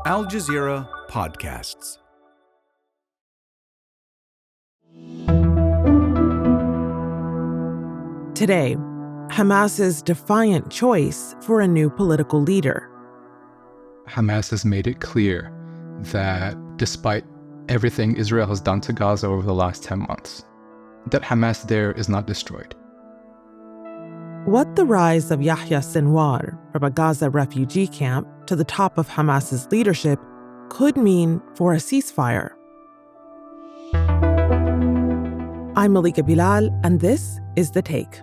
Al Jazeera Podcasts. Today, Hamas's defiant choice for a new political leader. Hamas has made it clear that despite everything Israel has done to Gaza over the last 10 months, that Hamas there is not destroyed. What the rise of Yahya Sinwar from a Gaza refugee camp to the top of Hamas's leadership could mean for a ceasefire. I'm Malika Bilal, and this is The Take.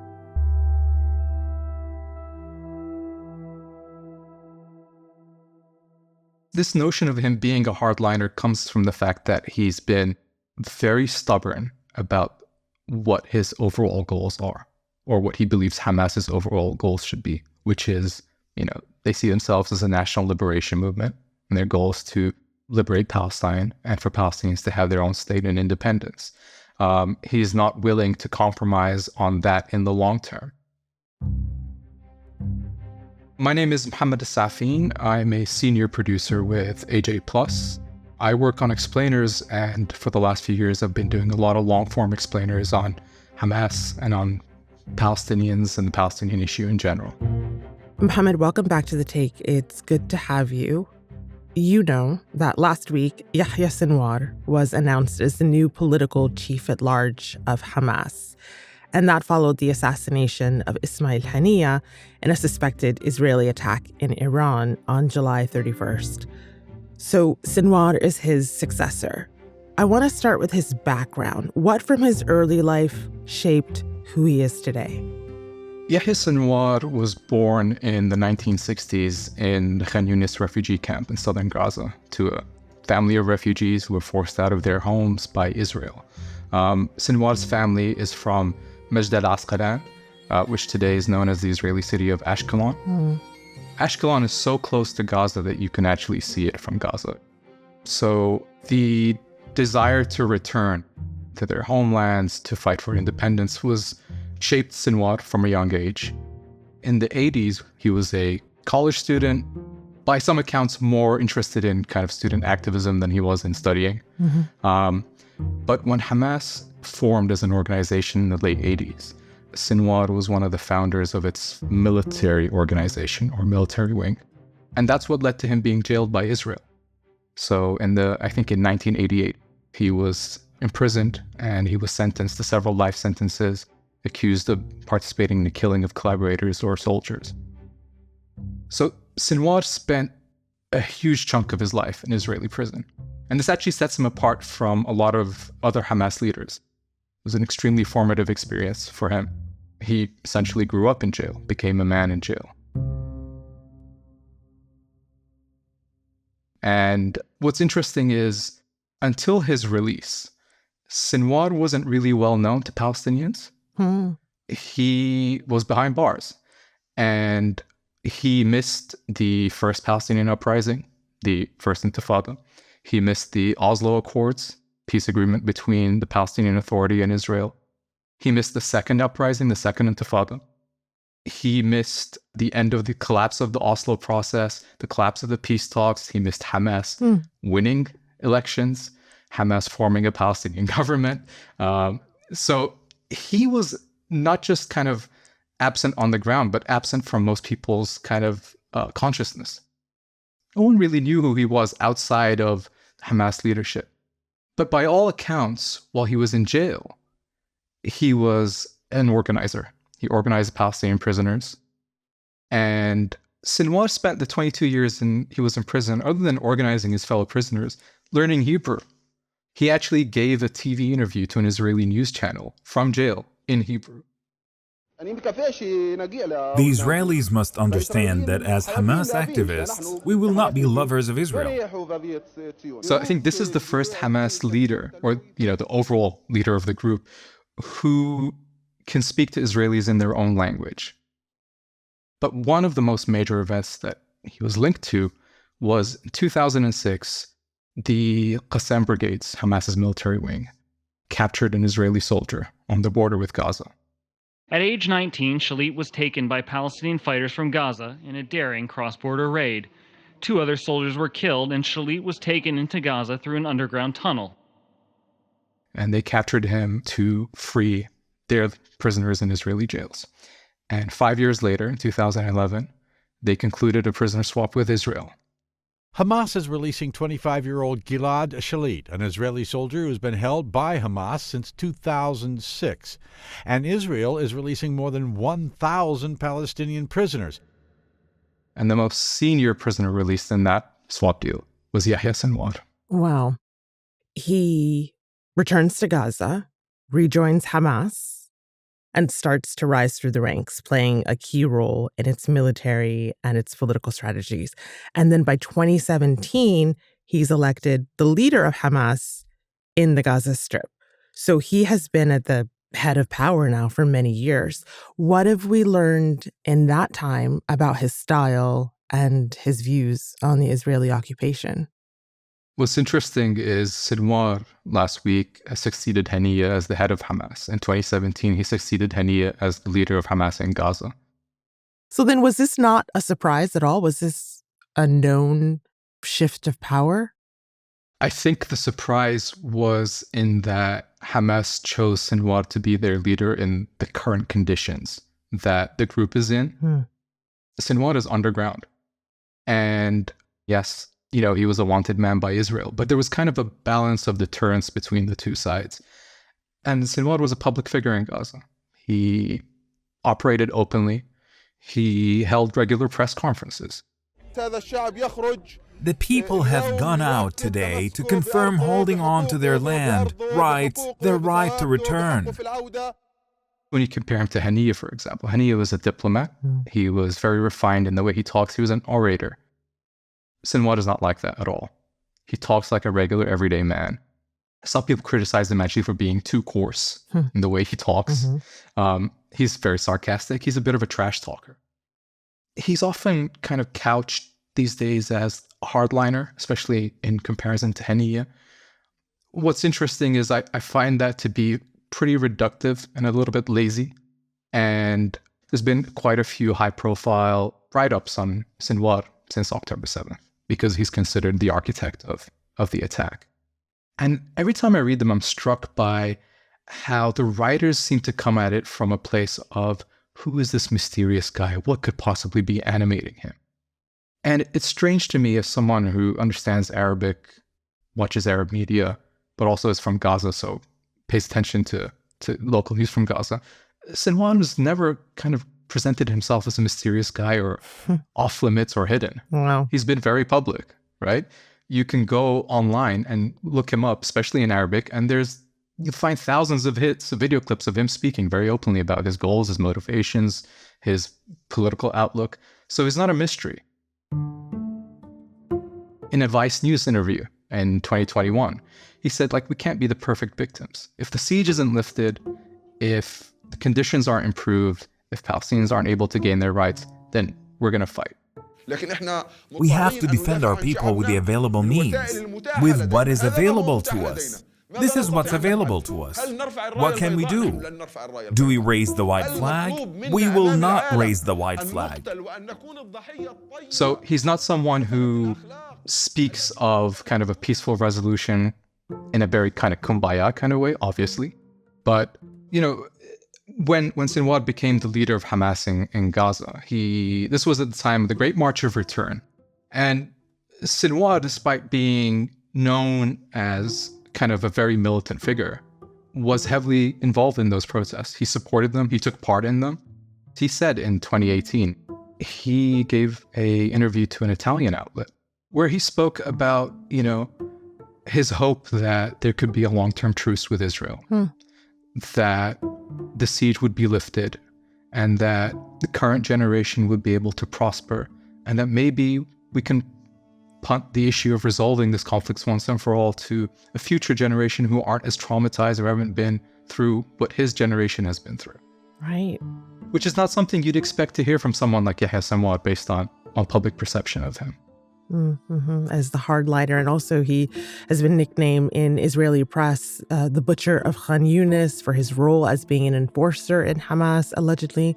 This notion of him being a hardliner comes from the fact that he's been very stubborn about what his overall goals are, or what he believes Hamas's overall goals should be, which is, they see themselves as a national liberation movement, and their goal is to liberate Palestine and for Palestinians to have their own state and independence. He's not willing to compromise on that in the long term. My name is Mohammad Alsaafin. I'm a senior producer with AJ+. I work on explainers, and for the last few years, I've been doing a lot of long-form explainers on Hamas and on Palestinians and the Palestinian issue in general. Mohammed, welcome back to The Take. It's good to have you. You know that last week, Yahya Sinwar was announced as the new political chief at large of Hamas. And that followed the assassination of Ismail Haniyeh in a suspected Israeli attack in Iran on July 31st. So Sinwar is his successor. I want to start with his background. What from his early life shaped who he is today? Yahya Sinwar was born in the 1960s in the Khan Yunis refugee camp in southern Gaza to a family of refugees who were forced out of their homes by Israel. Sinwar's family is from Majd al-Asqalan, which today is known as the Israeli city of Ashkelon. Ashkelon is so close to Gaza that you can actually see it from Gaza. So the desire to return to their homelands to fight for independence shaped Sinwar from a young age. In the 80s, he was a college student, by some accounts more interested in kind of student activism than he was in studying. But when Hamas formed as an organization in the late 80s, Sinwar was one of the founders of its military organization or military wing. And that's what led to him being jailed by Israel. So I think in 1988, he was imprisoned and he was sentenced to several life sentences, accused of participating in the killing of collaborators or soldiers. So Sinwar spent a huge chunk of his life in Israeli prison. And this actually sets him apart from a lot of other Hamas leaders. It was an extremely formative experience for him. He essentially grew up in jail, became a man in jail. And what's interesting is, until his release, Sinwar wasn't really well known to Palestinians. He was behind bars, and he missed the first Palestinian uprising, the first Intifada. He missed the Oslo Accords, peace agreement between the Palestinian Authority and Israel. He missed the second uprising, the second Intifada. He missed the end of the collapse of the Oslo process, the collapse of the peace talks. He missed Hamas winning elections, Hamas forming a Palestinian government. So he was not just kind of absent on the ground, but absent from most people's kind of consciousness. No one really knew who he was outside of Hamas leadership. But by all accounts, while he was in jail, he was an organizer. He organized Palestinian prisoners. And Sinwar spent the 22 years he was in prison, other than organizing his fellow prisoners, learning Hebrew. He actually gave a TV interview to an Israeli news channel from jail in Hebrew. The Israelis must understand that as Hamas activists, we will not be lovers of Israel. So I think this is the first Hamas leader, or the overall leader of the group, who can speak to Israelis in their own language. But one of the most major events that he was linked to was in 2006, the Qassam Brigades, Hamas's military wing, captured an Israeli soldier on the border with Gaza. At age 19, Khaled was taken by Palestinian fighters from Gaza in a daring cross-border raid. 2 other soldiers were killed, and Khaled was taken into Gaza through an underground tunnel. And they captured him to free their prisoners in Israeli jails. And 5 years later, in 2011, they concluded a prisoner swap with Israel. Hamas is releasing 25-year-old Gilad Shalit, an Israeli soldier who's been held by Hamas since 2006. And Israel is releasing more than 1,000 Palestinian prisoners. And the most senior prisoner released in that swap deal was Yahya Sinwar. Wow. He returns to Gaza, rejoins Hamas, and starts to rise through the ranks, playing a key role in its military and its political strategies. And then by 2017, he's elected the leader of Hamas in the Gaza Strip. So he has been at the head of power now for many years. What have we learned in that time about his style and his views on the Israeli occupation? What's interesting is Sinwar last week succeeded Haniya as the head of Hamas. In 2017, he succeeded Haniya as the leader of Hamas in Gaza. So then was this not a surprise at all? Was this a known shift of power? I think the surprise was in that Hamas chose Sinwar to be their leader in the current conditions that the group is in. Sinwar is underground. And yes, he was a wanted man by Israel, but there was kind of a balance of deterrence between the two sides. And Sinwar was a public figure in Gaza. He operated openly. He held regular press conferences. The people have gone out today to confirm holding on to their land, their right to return. When you compare him to Haniya, for example, Haniya was a diplomat. He was very refined in the way he talks. He was an orator. Sinwar is not like that at all. He talks like a regular, everyday man. Some people criticize him actually for being too coarse in the way he talks. He's very sarcastic. He's a bit of a trash talker. He's often kind of couched these days as a hardliner, especially in comparison to Haniya. What's interesting is I find that to be pretty reductive and a little bit lazy. And there's been quite a few high-profile write-ups on Sinwar since October 7th, because he's considered the architect of the attack. And every time I read them, I'm struck by how the writers seem to come at it from a place of, who is this mysterious guy? What could possibly be animating him? And it's strange to me as someone who understands Arabic, watches Arab media, but also is from Gaza, so pays attention to local news from Gaza. Sinwar was never kind of presented himself as a mysterious guy or off limits or hidden. Wow. He's been very public, right? You can go online and look him up, especially in Arabic, and you'll find thousands of hits, of video clips of him speaking very openly about his goals, his motivations, his political outlook. So he's not a mystery. In a Vice News interview in 2021, he said, we can't be the perfect victims. If the siege isn't lifted, if the conditions aren't improved, if Palestinians aren't able to gain their rights, then we're going to fight. We have to defend our people with the available means, with what is available to us. This is what's available to us. What can we do? Do we raise the white flag? We will not raise the white flag. So he's not someone who speaks of kind of a peaceful resolution in a very kind of kumbaya kind of way, obviously. But, when Sinwar became the leader of Hamas in Gaza, this was at the time of the Great March of Return. And Sinwar, despite being known as kind of a very militant figure, was heavily involved in those protests. He supported them. He took part in them. He said in 2018, he gave an interview to an Italian outlet where he spoke about, his hope that there could be a long-term truce with Israel, that the siege would be lifted, and that the current generation would be able to prosper, and that maybe we can punt the issue of resolving this conflict once and for all to a future generation who aren't as traumatized or haven't been through what his generation has been through. Right. Which is not something you'd expect to hear from someone like Yahya Sinwar based on public perception of him. As the hardliner. And also he has been nicknamed in Israeli press the Butcher of Khan Yunis for his role as being an enforcer in Hamas, allegedly.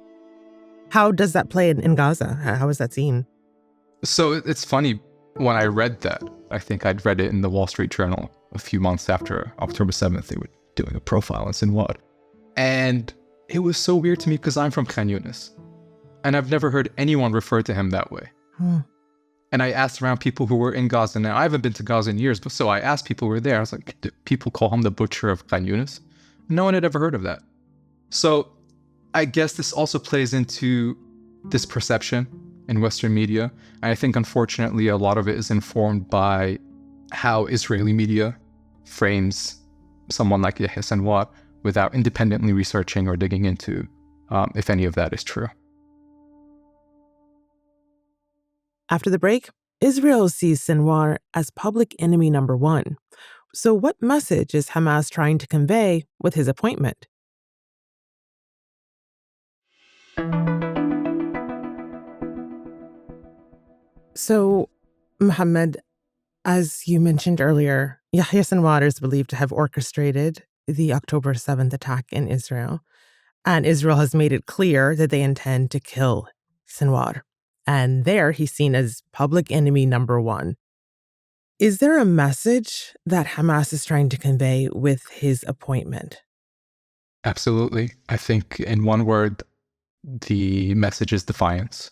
How does that play in Gaza? How is that seen? So it's funny. when I read that, I think I'd read it in the Wall Street Journal a few months after October 7th. They were doing a profile on Sinwar. And it was so weird to me because I'm from Khan Yunis. And I've never heard anyone refer to him that way. And I asked around people who were in Gaza. Now, I haven't been to Gaza in years, but so I asked people who were there. I was like, do people call him the butcher of Khan Yunis? No one had ever heard of that. So I guess this also plays into this perception in Western media. And I think, unfortunately, a lot of it is informed by how Israeli media frames someone like Yahya Sinwar without independently researching or digging into if any of that is true. After the break, Israel sees Sinwar as public enemy number one. So what message is Hamas trying to convey with his appointment? So, Mohammed, as you mentioned earlier, Yahya Sinwar is believed to have orchestrated the October 7th attack in Israel. And Israel has made it clear that they intend to kill Sinwar. And there he's seen as public enemy number one. Is there a message that Hamas is trying to convey with his appointment? Absolutely. I think in one word, the message is defiance.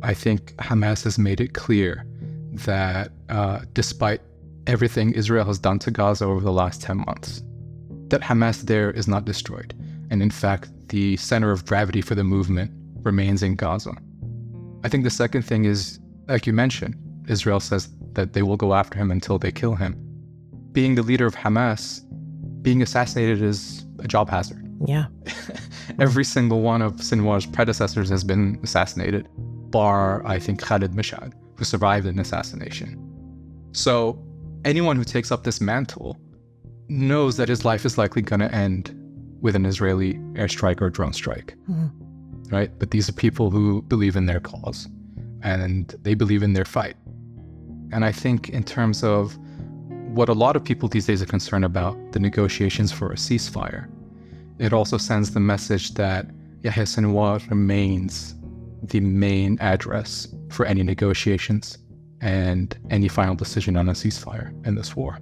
I think Hamas has made it clear that despite everything Israel has done to Gaza over the last 10 months, that Hamas there is not destroyed. And in fact, the center of gravity for the movement remains in Gaza. I think the second thing is, like you mentioned, Israel says that they will go after him until they kill him. Being the leader of Hamas, being assassinated is a job hazard. Yeah. Every single one of Sinwar's predecessors has been assassinated, bar, I think, Khaled, who survived an assassination. So anyone who takes up this mantle knows that his life is likely going to end with an Israeli airstrike or drone strike, right? But these are people who believe in their cause and they believe in their fight. And I think in terms of what a lot of people these days are concerned about, the negotiations for a ceasefire, it also sends the message that Yahya Sinwar remains the main address for any negotiations and any final decision on a ceasefire in this war.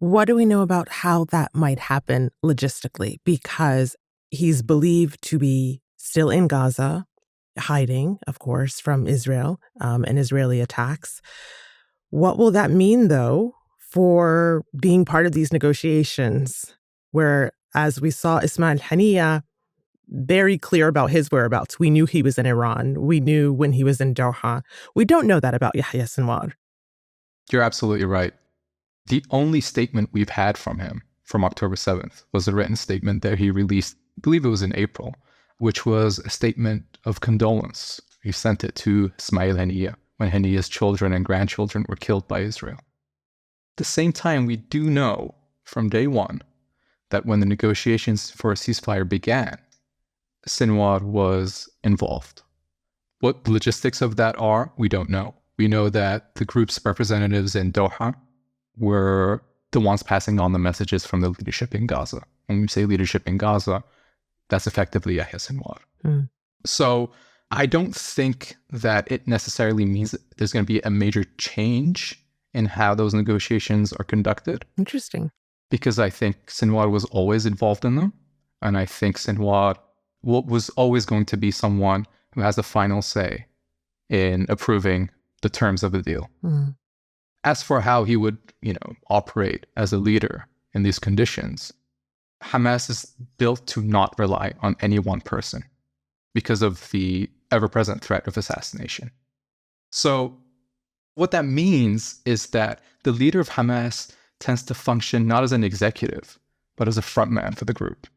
What do we know about how that might happen logistically? Because he's believed to be still in Gaza, hiding, of course, from Israel and Israeli attacks. What will that mean, though, for being part of these negotiations, where, as we saw Ismail Haniyeh very clear about his whereabouts? We knew he was in Iran. We knew when he was in Doha. We don't know that about Yahya Sinwar. You're absolutely right. The only statement we've had from him from October 7th was a written statement that he released, I believe it was in April, which was a statement of condolence. He sent it to Ismail Haniyeh when Haniyeh's children and grandchildren were killed by Israel. At the same time, we do know from day one that when the negotiations for a ceasefire began, Sinwar was involved. What the logistics of that are, we don't know. We know that the group's representatives in Doha were the ones passing on the messages from the leadership in Gaza. When we say leadership in Gaza, that's effectively Yahya Sinwar. So I don't think that it necessarily means that there's going to be a major change in how those negotiations are conducted. Interesting. Because I think Sinwar was always involved in them. And I think Sinwar was always going to be someone who has the final say in approving the terms of the deal. As for how he would, operate as a leader in these conditions, Hamas is built to not rely on any one person because of the ever-present threat of assassination. So what that means is that the leader of Hamas tends to function not as an executive, but as a frontman for the group.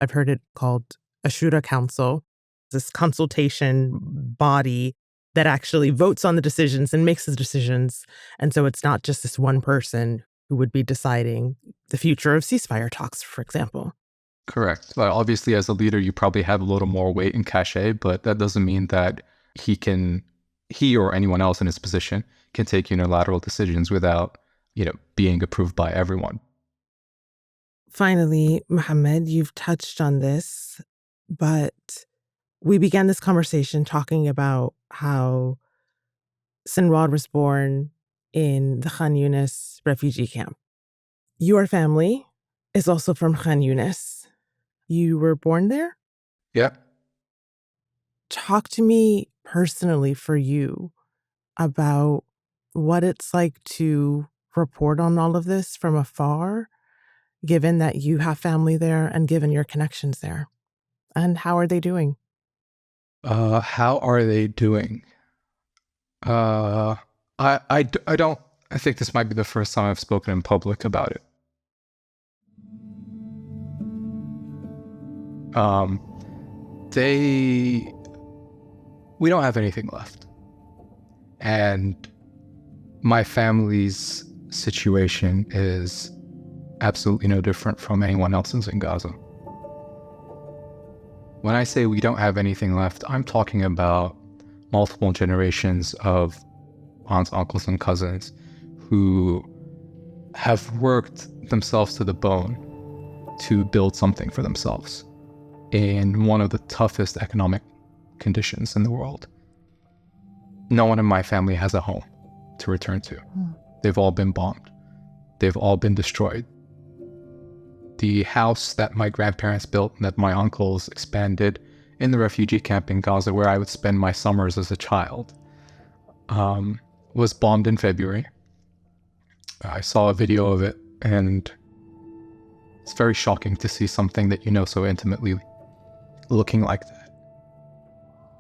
I've heard it called a Shura Council, this consultation body that actually votes on the decisions and makes the decisions. And so it's not just this one person who would be deciding the future of ceasefire talks, for example. Correct. Well, obviously, as a leader, you probably have a little more weight and cachet, but that doesn't mean that he or anyone else in his position can take unilateral decisions without, being approved by everyone. Finally, Mohammed, you've touched on this. But we began this conversation talking about how Sinwar was born in the Khan Yunis refugee camp. Your family is also from Khan Yunis. You were born there? Yeah. Talk to me personally for you about what it's like to report on all of this from afar, given that you have family there and given your connections there. And how are they doing? How are they doing? I think this might be the first time I've spoken in public about it. We don't have anything left. And my family's situation is absolutely no different from anyone else's in Gaza. When I say we don't have anything left, I'm talking about multiple generations of aunts, uncles, and cousins who have worked themselves to the bone to build something for themselves in one of the toughest economic conditions in the world. No one in my family has a home to return to. They've all been bombed. They've all been destroyed. The house that my grandparents built and that my uncles expanded in the refugee camp in Gaza, where I would spend my summers as a child, was bombed in February. I saw a video of it, and it's very shocking to see something that you know so intimately looking like that.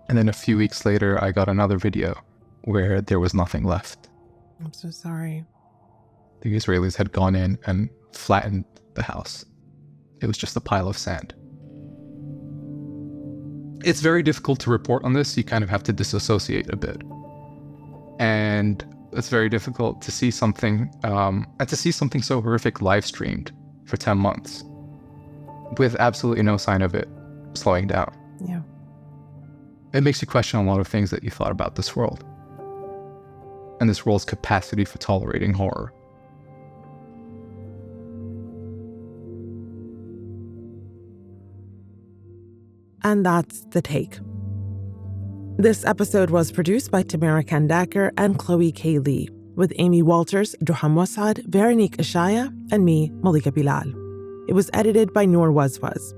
And then a few weeks later, I got another video where there was nothing left. I'm so sorry. The Israelis had gone in and flattened the house. It was just a pile of sand. It's very difficult to report on this. You kind of have to disassociate a bit. And it's very difficult to see something, and to see something so horrific live streamed for 10 months with absolutely no sign of it slowing down. Yeah. It makes you question a lot of things that you thought about this world and this world's capacity for tolerating horror. And that's The Take. This episode was produced by Tamara Khandaker and Chloe K. Lee, with Amy Walters, Duha Mossad, Veronique Eshaya, and me, Malika Bilal. It was edited by Noor Wazwaz.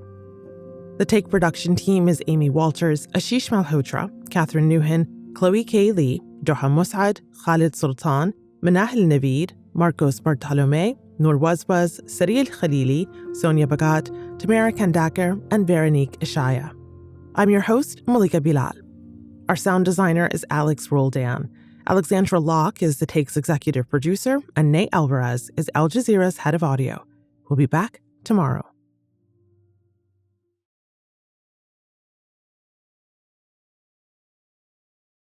The Take production team is Amy Walters, Ashish Malhotra, Catherine Nouhan, Chloe K. Lee, Duha Mossad, Khaled Soltan, Manahil Naveed, Marcos Bartolomé, Noor Wazwaz, Sarí el-Khalili, Sonia Bhagat, Tamara Khandaker, and Veronique Eshaya. I'm your host, Malika Bilal. Our sound designer is Alex Roldan. Alexandra Locke is The Take's executive producer, and Ney Alvarez is Al Jazeera's head of audio. We'll be back tomorrow.